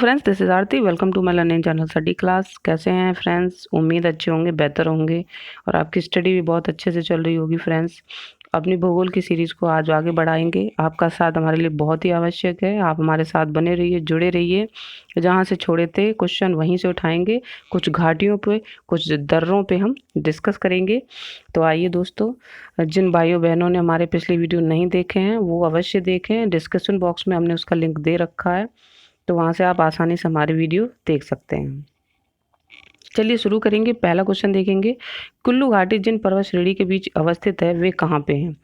Friends, this is Aarti. Welcome to my learning channel study class. कैसे हैं friends? उम्मीद अच्छे होंगे, बेहतर होंगे और आपकी स्टडी भी बहुत अच्छे से चल रही होगी। फ्रेंड्स, अपनी भूगोल की सीरीज़ को आज आगे बढ़ाएंगे। आपका साथ हमारे लिए बहुत ही आवश्यक है। आप हमारे साथ बने रहिए, जुड़े रहिए। जहाँ से छोड़े थे क्वेश्चन वहीं से उठाएंगे। कुछ घाटियों पे, कुछ दर्रों पे हम डिस्कस करेंगे। तो आइए दोस्तों, जिन भाइयों बहनों ने हमारे पिछले वीडियो नहीं देखे हैं वो अवश्य देखें। डिस्क्रिप्शन बॉक्स में हमने उसका लिंक दे रखा है, तो वहाँ से आप आसानी से हमारे वीडियो देख सकते हैं। चलिए शुरू करेंगे। पहला क्वेश्चन देखेंगे, कुल्लू घाटी जिन पर्वत श्रेणी के बीच अवस्थित है वे कहाँ पे हैं?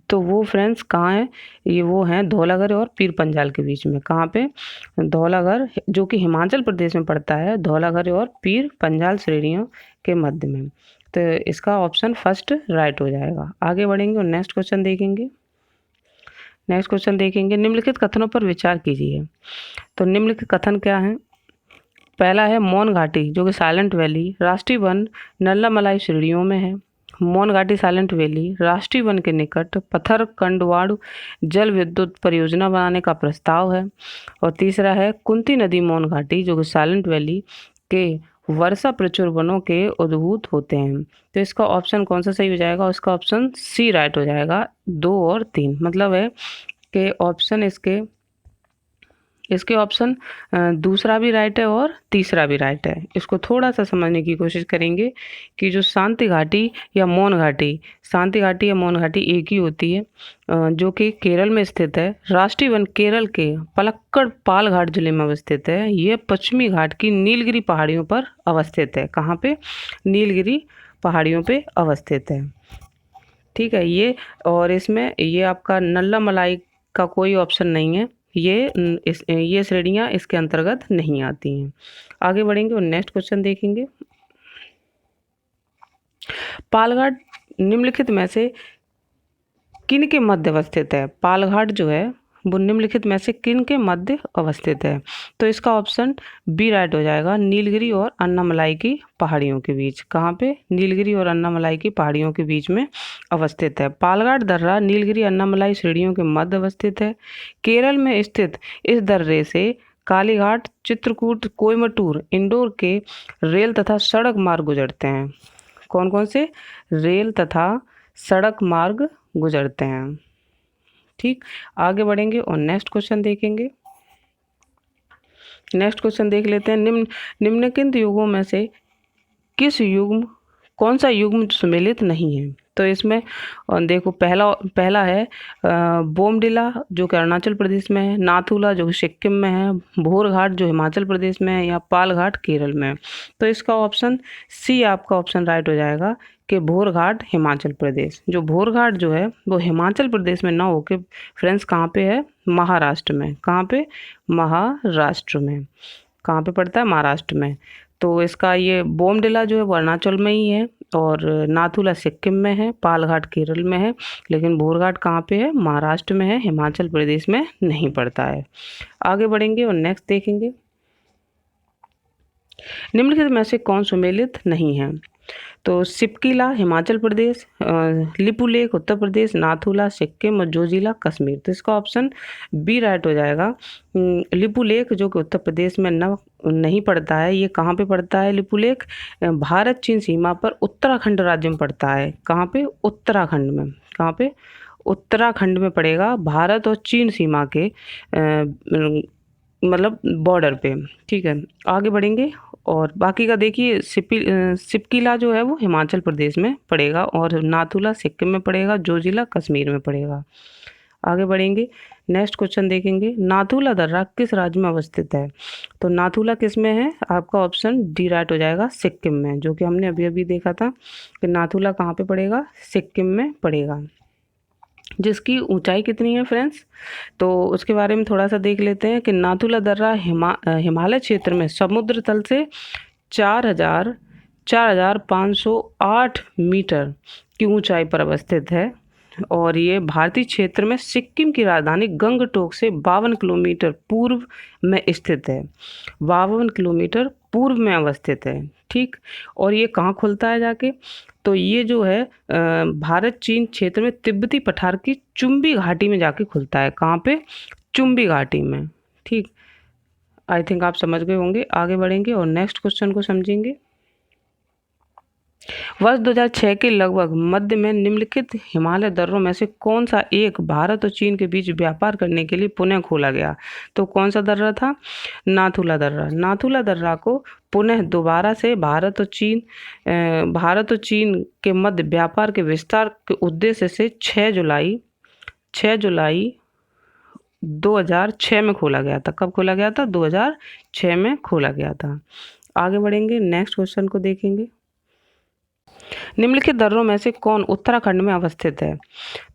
तो वो फ्रेंड्स कहाँ है? ये वो हैं धौलाघर और पीर पंजाल के बीच में। कहाँ पे? धौलाघर, जो कि हिमाचल प्रदेश में पड़ता है। धौलाघर और पीर पंजाल श्रेणियों के मध्य में। तो इसका ऑप्शन फर्स्ट राइट हो जाएगा। आगे बढ़ेंगे और नेक्स्ट क्वेश्चन देखेंगे। निम्नलिखित कथनों पर विचार कीजिए। तो निम्नलिखित कथन क्या है? पहला है मौन घाटी, जो कि साइलेंट वैली राष्ट्रीय वन नल्लामलाई श्रेणियों में है। मौन घाटी साइलेंट वैली राष्ट्रीय वन के निकट पत्थर कंडवाड़ू जल विद्युत परियोजना बनाने का प्रस्ताव है। और तीसरा है कुंती नदी मौन घाटी, जो कि साइलेंट वैली के वर्षा प्रचुर वनों के उद्भूत होते हैं। तो इसका ऑप्शन कौन सा सही हो जाएगा? इसका ऑप्शन सी राइट हो जाएगा। 2 और 3 मतलब है कि ऑप्शन इसके ऑप्शन दूसरा भी राइट है और तीसरा भी राइट है। इसको थोड़ा सा समझने की कोशिश करेंगे कि जो शांति घाटी या मौन घाटी, शांति घाटी या मौन घाटी एक ही होती है, जो कि केरल में स्थित है। राष्ट्रीय वन केरल के पलक्कड़ पालघाट जिले में अवस्थित है। ये पश्चिमी घाट की नीलगिरी पहाड़ियों पर अवस्थित है। कहाँ पे? नीलगिरी पहाड़ियों पे अवस्थित है। ठीक है ये। और इसमें ये आपका नल्ला मलाई का कोई ऑप्शन नहीं है। ये श्रेणियाँ इसके अंतर्गत नहीं आती हैं। आगे बढ़ेंगे और नेक्स्ट क्वेश्चन देखेंगे। पालघाट निम्नलिखित में से किन के मध्य अवस्थित है? पालघाट जो है वो निम्नलिखित में से किन के मध्य अवस्थित है? तो इसका ऑप्शन बी राइट हो जाएगा, नीलगिरी और अन्नामलाई की पहाड़ियों के बीच। कहाँ पे? नीलगिरी और अन्नामलाई की पहाड़ियों के बीच में अवस्थित है। पालघाट दर्रा नीलगिरी अन्नामलाई श्रेणियों के मध्य अवस्थित है। केरल में स्थित इस दर्रे से कालीघाट, चित्रकूट, कोयम्बटूर, इंदौर के रेल तथा सड़क मार्ग गुजरते हैं। कौन कौन से? रेल तथा सड़क मार्ग गुजरते हैं। ठीक, आगे बढ़ेंगे और नेक्स्ट क्वेश्चन देखेंगे। नेक्स्ट क्वेश्चन देख लेते हैं। निम्नलिखित युगों में से कौन सा युग्म सम्मिलित नहीं है? तो इसमें देखो, पहला है बोमडिला, जो कि अरुणाचल प्रदेश में है। नाथुला, जो कि सिक्किम में है। भोरघाट, जो हिमाचल प्रदेश में है। या पालघाट केरल में है। तो इसका ऑप्शन सी आपका ऑप्शन राइट हो जाएगा कि भोरघाट हिमाचल प्रदेश। जो भोरघाट जो है वो हिमाचल प्रदेश में ना होके फ्रेंड्स कहाँ पे है? महाराष्ट्र में। कहाँ पे? महाराष्ट्र में। कहाँ पे पड़ता है? महाराष्ट्र में। तो इसका ये बोमडिला जो है वो अरुणाचल में ही है और नाथुला सिक्किम में है, पालघाट केरल में है। लेकिन भोरघाट कहाँ पे है? महाराष्ट्र में है, हिमाचल प्रदेश में नहीं पड़ता है। आगे बढ़ेंगे और नेक्स्ट देखेंगे। निम्नलिखित में से कौन सम्मिलित नहीं है? तो सिपकिला हिमाचल प्रदेश, लिपुलेख उत्तर प्रदेश, नाथुला सिक्किम और जोजिला कश्मीर। तो इसका ऑप्शन बी राइट हो जाएगा। लिपुलेख, जो कि उत्तर प्रदेश में नहीं पड़ता है। ये कहाँ पे पड़ता है लिपुलेख? भारत चीन सीमा पर उत्तराखंड राज्य में पड़ता है। कहाँ पे? उत्तराखंड में। कहाँ पे? उत्तराखंड में पड़ेगा, भारत और चीन सीमा के मतलब बॉर्डर पे। ठीक है, आगे बढ़ेंगे और बाकी का देखिए। सिपकिला जो है वो हिमाचल प्रदेश में पड़ेगा और नाथुला सिक्किम में पड़ेगा, जोजिला कश्मीर में पड़ेगा। आगे बढ़ेंगे, नेक्स्ट क्वेश्चन देखेंगे। नाथुला दर्रा किस राज्य में अवस्थित है? तो नाथुला किस में है? आपका ऑप्शन डी राइट हो जाएगा, सिक्किम में। जो कि हमने अभी अभी देखा था कि नाथुला कहाँ पे पड़ेगा? सिक्किम में पड़ेगा। जिसकी ऊंचाई कितनी है फ्रेंड्स? तो उसके बारे में थोड़ा सा देख लेते हैं कि नाथुला दर्रा हिमालय क्षेत्र में समुद्र तल से 4,508 मीटर की ऊंचाई पर अवस्थित है। और ये भारतीय क्षेत्र में सिक्किम की राजधानी गंगटोक से 52 किलोमीटर पूर्व में स्थित है। 52 किलोमीटर पूर्व में अवस्थित है। ठीक, और ये कहाँ खुलता है जाके? तो ये जो है भारत चीन क्षेत्र में तिब्बती पठार की चुम्बी घाटी में जाके खुलता है। कहाँ पे? चुम्बी घाटी में। ठीक, आई थिंक आप समझ गए होंगे। आगे बढ़ेंगे और नेक्स्ट क्वेश्चन को समझेंगे। वर्ष 2006 के लगभग मध्य में निम्नलिखित हिमालय दर्रों में से कौन सा एक भारत और चीन के बीच व्यापार करने के लिए पुनः खोला गया? तो कौन सा दर्रा था? नाथुला दर्रा। नाथुला दर्रा को पुनः दोबारा से भारत और चीन के मध्य व्यापार के विस्तार के उद्देश्य से 6 जुलाई 2006 में खोला गया था। कब खोला गया था? 2006 में खोला गया था। आगे बढ़ेंगे, नेक्स्ट क्वेश्चन को देखेंगे। निम्नलिखित दर्रों में से कौन उत्तराखंड में अवस्थित है?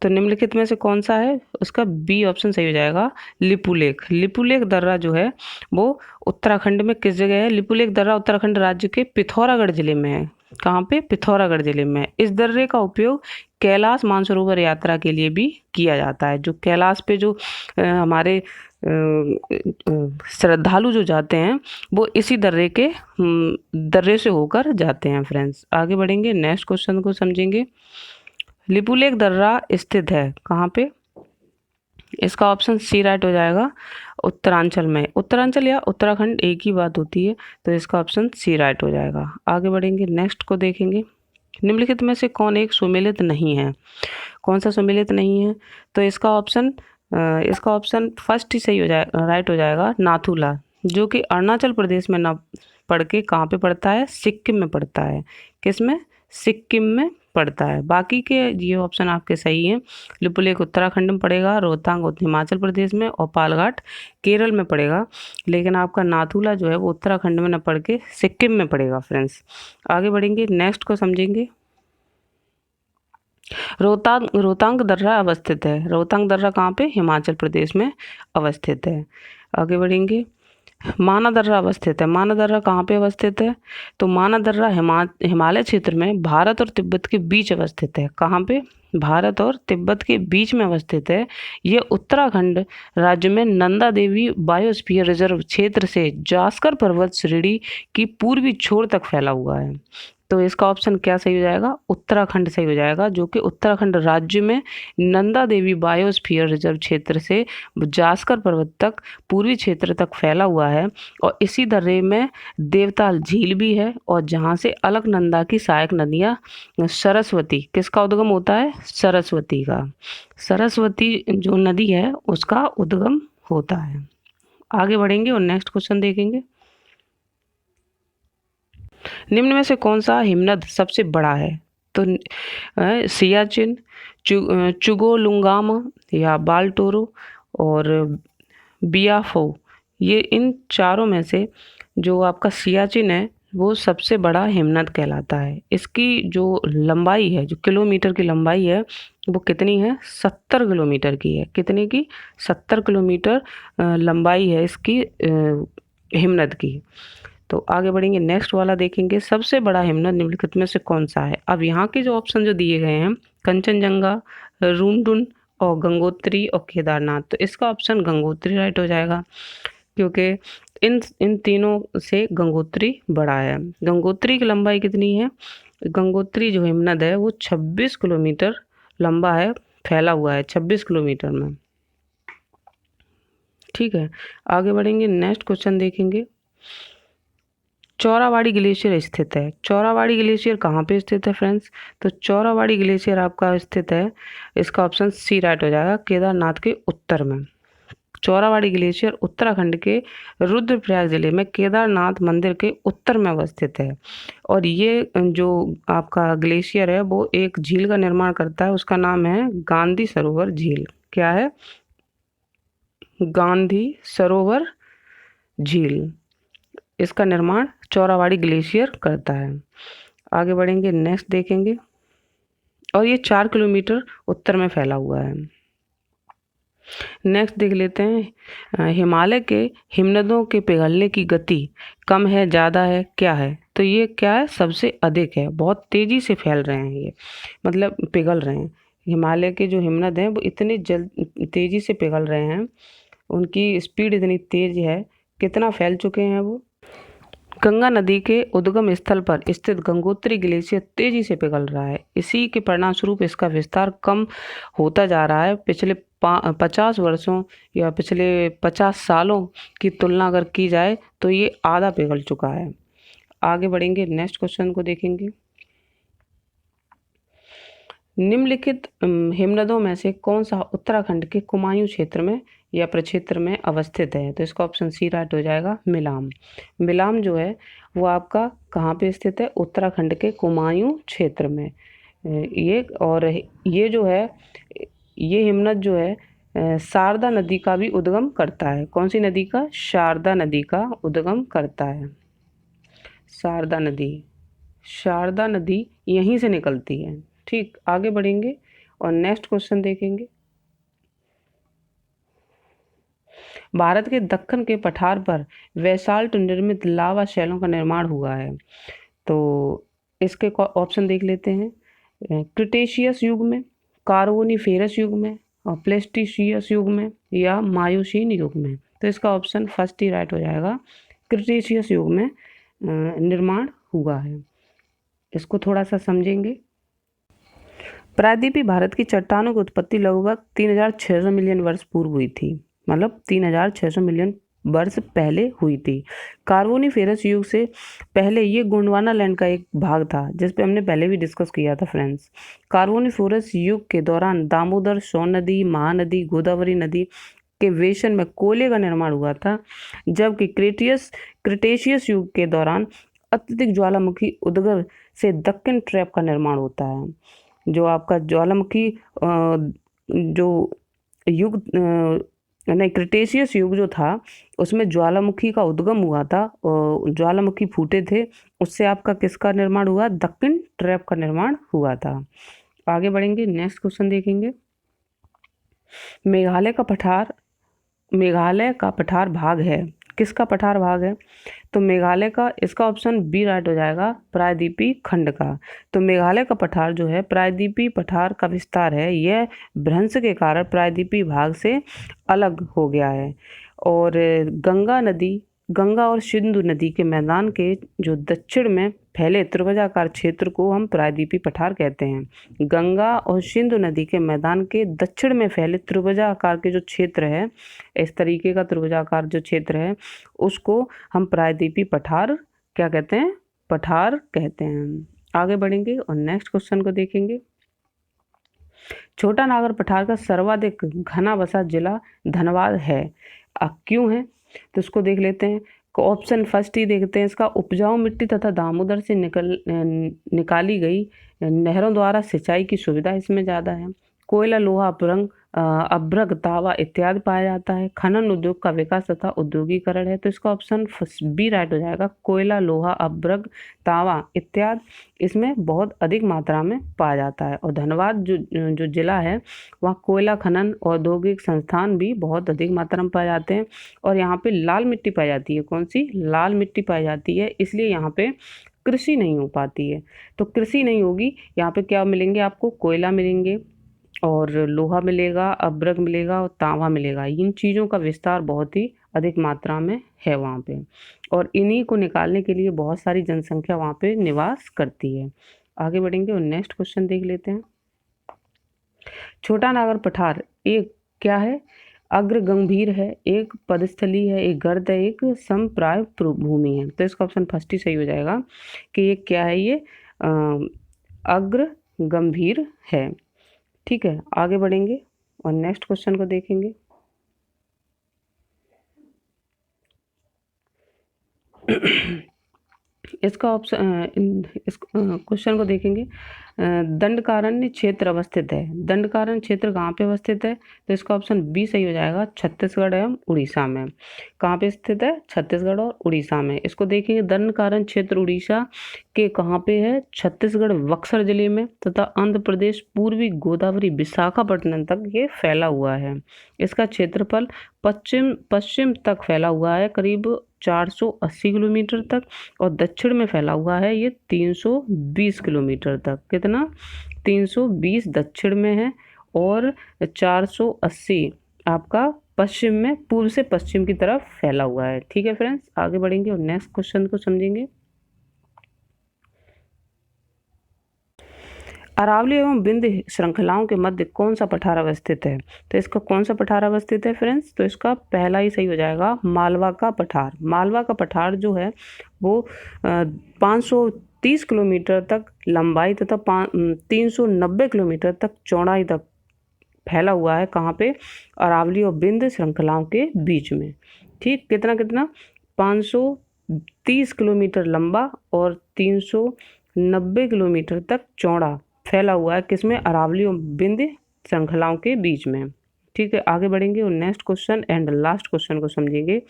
तो निम्नलिखित में से कौन सा है? उसका बी ऑप्शन सही हो जाएगा, लिपुलेख। लिपुलेख दर्रा जो है वो उत्तराखंड में किस जगह है? लिपुलेख दर्रा उत्तराखंड राज्य के पिथौरागढ़ जिले में है। कहाँ पे? पिथौरागढ़ जिले में। इस दर्रे का उपयोग कैलाश मानसरोवर यात्रा के लिए भी किया जाता है। जो कैलाश पे जो हमारे श्रद्धालु जो जाते हैं वो इसी दर्रे से होकर जाते हैं फ्रेंड्स। आगे बढ़ेंगे, नेक्स्ट क्वेश्चन को समझेंगे। लिपुलेख दर्रा स्थित है कहाँ पे? इसका ऑप्शन सी राइट हो जाएगा, उत्तरांचल में। उत्तरांचल या उत्तराखंड एक ही बात होती है, तो इसका ऑप्शन सी राइट हो जाएगा। आगे बढ़ेंगे, नेक्स्ट को देखेंगे। निम्नलिखित में से कौन एक सुमेलित नहीं है? कौन सा सुमेलित नहीं है? तो इसका ऑप्शन फर्स्ट ही सही हो जाएगा, राइट हो जाएगा, नाथुला, जो कि अरुणाचल प्रदेश में ना पढ़ के कहाँ पे पड़ता है? सिक्किम में पड़ता है। किस में? सिक्किम में पड़ता है। बाकी के ये ऑप्शन आपके सही हैं। लिपुलेख उत्तराखंड में पड़ेगा, रोहतांग हिमाचल प्रदेश में और पालघाट केरल में पड़ेगा, लेकिन आपका नाथुला जो है वो उत्तराखंड में न पढ़ के सिक्किम में पड़ेगा फ्रेंड्स। आगे बढ़ेंगे, नेक्स्ट को समझेंगे। रोहतांग दर्रा अवस्थित है। रोहतांग दर्रा कहाँ पे? हिमाचल प्रदेश में अवस्थित है। आगे बढ़ेंगे, माना दर्रा अवस्थित है। माना दर्रा कहाँ पे अवस्थित है? तो माना दर्रा हिमालय क्षेत्र में भारत और तिब्बत के बीच अवस्थित है। कहाँ पे? भारत और तिब्बत के बीच में अवस्थित है। ये उत्तराखंड राज्य में नंदा देवी बायोस्फीयर रिजर्व क्षेत्र से जास्कर पर्वत श्रेणी की पूर्वी छोर तक फैला हुआ है। तो इसका ऑप्शन क्या सही हो जाएगा? उत्तराखंड सही हो जाएगा, जो कि उत्तराखंड राज्य में नंदा देवी बायोस्फीयर रिजर्व क्षेत्र से जास्कर पर्वत तक पूर्वी क्षेत्र तक फैला हुआ है। और इसी दर्रे में देवताल झील भी है, और जहाँ से अलकनंदा की सहायक नदियाँ सरस्वती, किसका उद्गम होता है? सरस्वती का। सरस्वती जो नदी है उसका उद्गम होता है। आगे बढ़ेंगे और नेक्स्ट क्वेश्चन देखेंगे। निम्न में से कौन सा हिमनद सबसे बड़ा है? तो सियाचिन, चुगोलुंगामा या बाल्टोरो और बियाफो, ये इन चारों में से जो आपका सियाचिन है वो सबसे बड़ा हिमनद कहलाता है। इसकी जो लंबाई है, जो किलोमीटर की लंबाई है, वो कितनी है? 70 किलोमीटर की है। कितने की? 70 किलोमीटर लंबाई है इसकी हिमनद की। तो आगे बढ़ेंगे, नेक्स्ट वाला देखेंगे। सबसे बड़ा हिमनद निम्नलिखित में से कौन सा है? अब यहाँ के जो ऑप्शन जो दिए गए हैं, कंचनजंगा, रुनडुन और गंगोत्री और केदारनाथ, तो इसका ऑप्शन गंगोत्री राइट हो जाएगा, क्योंकि इन तीनों से गंगोत्री बड़ा है। गंगोत्री की लंबाई कितनी है? गंगोत्री जो हिमनद है वो 26 किलोमीटर लंबा है, फैला हुआ है 26 किलोमीटर में। ठीक है, आगे बढ़ेंगे, नेक्स्ट क्वेश्चन देखेंगे। चौराबाड़ी ग्लेशियर स्थित है। चौराबाड़ी ग्लेशियर कहाँ पे स्थित है फ्रेंड्स? तो चौराबाड़ी ग्लेशियर आपका स्थित है, इसका ऑप्शन सी राइट हो जाएगा, केदारनाथ के उत्तर में। चौराबाड़ी ग्लेशियर उत्तराखंड के रुद्रप्रयाग जिले में केदारनाथ मंदिर के उत्तर में अवस्थित है। और ये जो आपका ग्लेशियर है वो एक झील का निर्माण करता है, उसका नाम है गांधी सरोवर झील। क्या है? गांधी सरोवर झील। इसका निर्माण चौराबाड़ी ग्लेशियर करता है। आगे बढ़ेंगे, नेक्स्ट देखेंगे। और ये 4 किलोमीटर उत्तर में फैला हुआ है। नेक्स्ट देख लेते हैं, हिमालय के हिमनदों के पिघलने की गति कम है, ज़्यादा है, क्या है? तो ये क्या है? सबसे अधिक है, बहुत तेज़ी से फैल रहे हैं ये, मतलब पिघल रहे हैं। हिमालय के जो हिमनद हैं वो इतने तेज़ी से पिघल रहे हैं, उनकी स्पीड इतनी तेज़ है, कितना फैल चुके हैं वो। गंगा नदी के उद्गम स्थल पर स्थित गंगोत्री ग्लेशियर तेजी से पिघल रहा है। इसी के परिणामस्वरूप इसका विस्तार कम होता जा रहा है। पिछले 50 वर्षों या पिछले 50 सालों की तुलना अगर की जाए तो ये आधा पिघल चुका है। आगे बढ़ेंगे, नेक्स्ट क्वेश्चन को देखेंगे। निम्नलिखित हिमनदों में से कौन सा उत्तराखंड के कुमायूं क्षेत्र में या प्रक्षेत्र में अवस्थित है? तो इसका ऑप्शन सी राइट हो जाएगा, मिलाम। मिलाम जो है वो आपका कहाँ पे स्थित है? उत्तराखंड के कुमायूं क्षेत्र में। ये और ये जो है, ये हिमनद जो है शारदा नदी का भी उद्गम करता है। कौन सी नदी का? शारदा नदी का उद्गम करता है। शारदा नदी, शारदा नदी यहीं से निकलती है। ठीक, आगे बढ़ेंगे और नेक्स्ट क्वेश्चन देखेंगे। भारत के दक्कन के पठार पर बेसाल्ट निर्मित लावा शैलों का निर्माण हुआ है। तो इसके ऑप्शन देख लेते हैं। क्रिटेशियस युग में, कार्बोनिफेरस युग में, और प्लेस्टीशियस युग में, या मायोसीन युग में। तो इसका ऑप्शन फर्स्ट ही राइट हो जाएगा, क्रिटेशियस युग में निर्माण हुआ है। इसको थोड़ा सा समझेंगे। प्रायद्वीपीय भारत की चट्टानों की उत्पत्ति लगभग 3600 मिलियन वर्ष पूर्व हुई थी, मतलब 3600 मिलियन वर्ष पहले हुई थी। कार्बोनिफेरस युग से पहले ये गोंडवाना लैंड का एक भाग था, जिस पे हमने पहले भी डिस्कस किया था फ्रेंड्स। कार्बोनिफेरस युग के दौरान दामोदर, सोन नदी, महानदी, गोदावरी नदी के वेशन में कोयले का निर्माण हुआ था, जबकि क्रिटेशियस युग के दौरान अत्यधिक ज्वालामुखी उद्गार से दक्कन ट्रैप का निर्माण होता है। जो आपका ज्वालामुखी जो युग नहीं, क्रिटेशियस युग जो था उसमें ज्वालामुखी का उद्गम हुआ था, ज्वालामुखी फूटे थे, उससे आपका किसका निर्माण हुआ? दक्कन ट्रैप का निर्माण हुआ था। आगे बढ़ेंगे, नेक्स्ट क्वेश्चन देखेंगे। मेघालय का पठार भाग है, किसका पठार भाग है? तो मेघालय का, इसका ऑप्शन बी राइट हो जाएगा, प्रायद्वीपीय खंड का। तो मेघालय का पठार जो है प्रायद्वीपीय पठार का विस्तार है, यह भ्रंश के कारण प्रायद्वीपीय भाग से अलग हो गया है। और गंगा और सिंधु नदी के मैदान के जो दक्षिण में फैले त्रिभुजाकार क्षेत्र को हम प्रायद्वीपीय पठार कहते हैं। गंगा और सिंधु नदी के मैदान के दक्षिण में फैले त्रिभुजाकार के जो क्षेत्र है, इस तरीके का त्रिभुजाकार जो क्षेत्र है, उसको हम प्रायद्वीपीय पठार क्या कहते हैं? पठार कहते हैं। आगे बढ़ेंगे और नेक्स्ट क्वेश्चन को देखेंगे। छोटा नागर पठार का सर्वाधिक घना बसा जिला धनबाद है, क्यों है? तो इसको देख लेते हैं। ऑप्शन फर्स्ट ही देखते हैं इसका। उपजाऊ मिट्टी तथा दामोदर से निकाली गई नहरों द्वारा सिंचाई की सुविधा इसमें ज़्यादा है। कोयला, लोहा, अभ्रक, तावा इत्यादि पाया जाता है। खनन उद्योग का विकास तथा उद्योगीकरण है। तो इसका ऑप्शन बी राइट हो जाएगा, कोयला, लोहा, अभ्रक, तावा इत्यादि इसमें बहुत अधिक मात्रा में पाया जाता है। और धनबाद जो जिला है, वहाँ कोयला खनन औद्योगिक संस्थान भी बहुत अधिक मात्रा में पाए जाते हैं। और यहाँ पे लाल मिट्टी पाई जाती है। कौन सी? लाल मिट्टी पाई जाती है, इसलिए यहाँ पे कृषि नहीं हो पाती है। तो कृषि नहीं होगी, यहाँ पे क्या मिलेंगे आपको? कोयला मिलेंगे, और लोहा मिलेगा, अभ्रक मिलेगा, और तांबा मिलेगा। इन चीज़ों का विस्तार बहुत ही अधिक मात्रा में है वहाँ पे, और इन्हीं को निकालने के लिए बहुत सारी जनसंख्या वहाँ पे निवास करती है। आगे बढ़ेंगे और नेक्स्ट क्वेश्चन देख लेते हैं। छोटा नागर पठार एक क्या है? अग्र गंभीर है, एक पदस्थली है, एक गर्द है, एक समप्राय भूमि है। तो इसका ऑप्शन फर्स्ट ही सही हो जाएगा कि ये क्या है? ये अग्र गंभीर है। ठीक है, आगे बढ़ेंगे और नेक्स्ट क्वेश्चन को देखेंगे। इसका ऑप्शन इस क्वेश्चन को देखेंगे। दंडकारण्य क्षेत्र अवस्थित है। दंडकारण्य क्षेत्र कहाँ पे अवस्थित है? तो इसका ऑप्शन बी सही हो जाएगा, छत्तीसगढ़ एवं उड़ीसा में। कहाँ पे स्थित है? छत्तीसगढ़ और उड़ीसा में। इसको देखेंगे, दंडकारण्य क्षेत्र उड़ीसा के कहाँ पे है? छत्तीसगढ़ बक्सर जिले में, तथा आंध्र प्रदेश पूर्वी गोदावरी विशाखापट्टनम तक ये फैला हुआ है। इसका क्षेत्रफल पश्चिम तक फैला हुआ है, करीब 480 किलोमीटर तक, और दक्षिण में फैला हुआ है ये 320 किलोमीटर तक। कितना? 320 दक्षिण में है, और 480 आपका पश्चिम में, पूर्व से पश्चिम की तरफ फैला हुआ है। ठीक है फ्रेंड्स, आगे बढ़ेंगे और नेक्स्ट क्वेश्चन को समझेंगे। अरावली एवं विंध्य श्रृंखलाओं के मध्य कौन सा पठार अवस्थित है? तो इसका कौन सा पठार अवस्थित है फ्रेंड्स? तो इसका पहला ही सही हो जाएगा, मालवा का पठार। मालवा का पठार जो है वो 530 किलोमीटर तक लंबाई तथा 390 किलोमीटर तक चौड़ाई तक फैला हुआ है। कहाँ पे? अरावली और विंध्य श्रृंखलाओं के बीच में। ठीक, कितना कितना? 530 किलोमीटर लंबा और 390 किलोमीटर तक चौड़ा फैला हुआ है। किसमें? अरावली और विंध्य श्रृंखलाओं के बीच में। ठीक है, आगे बढ़ेंगे और next question and last question को समझेंगे।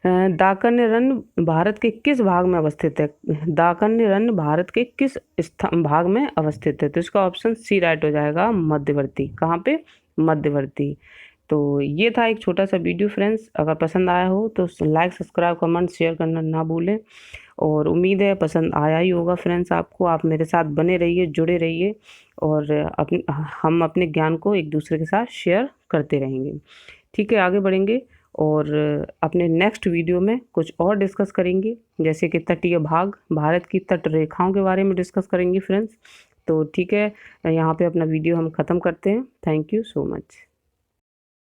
दाकन्यरण्य भारत के किस भाग में अवस्थित है? दाकन्यरण्य भारत के किस भाग में अवस्थित है? तो इसका ऑप्शन सी राइट हो जाएगा, मध्यवर्ती। कहाँ पे? मध्यवर्ती। तो ये था एक छोटा सा वीडियो फ्रेंड्स। अगर पसंद आया हो तो लाइक, सब्सक्राइब, कमेंट, शेयर करना ना भूलें। और उम्मीद है पसंद आया ही होगा फ्रेंड्स आपको। आप मेरे साथ बने रहिए, जुड़े रहिए और हम अपने ज्ञान को एक दूसरे के साथ शेयर करते रहेंगे। ठीक है, आगे बढ़ेंगे और अपने नेक्स्ट वीडियो में कुछ और डिस्कस करेंगे, जैसे कि तटीय भाग, भारत की तट रेखाओं के बारे में डिस्कस करेंगे फ्रेंड्स। तो ठीक है, यहाँ पे अपना वीडियो हम ख़त्म करते हैं। Thank you so much.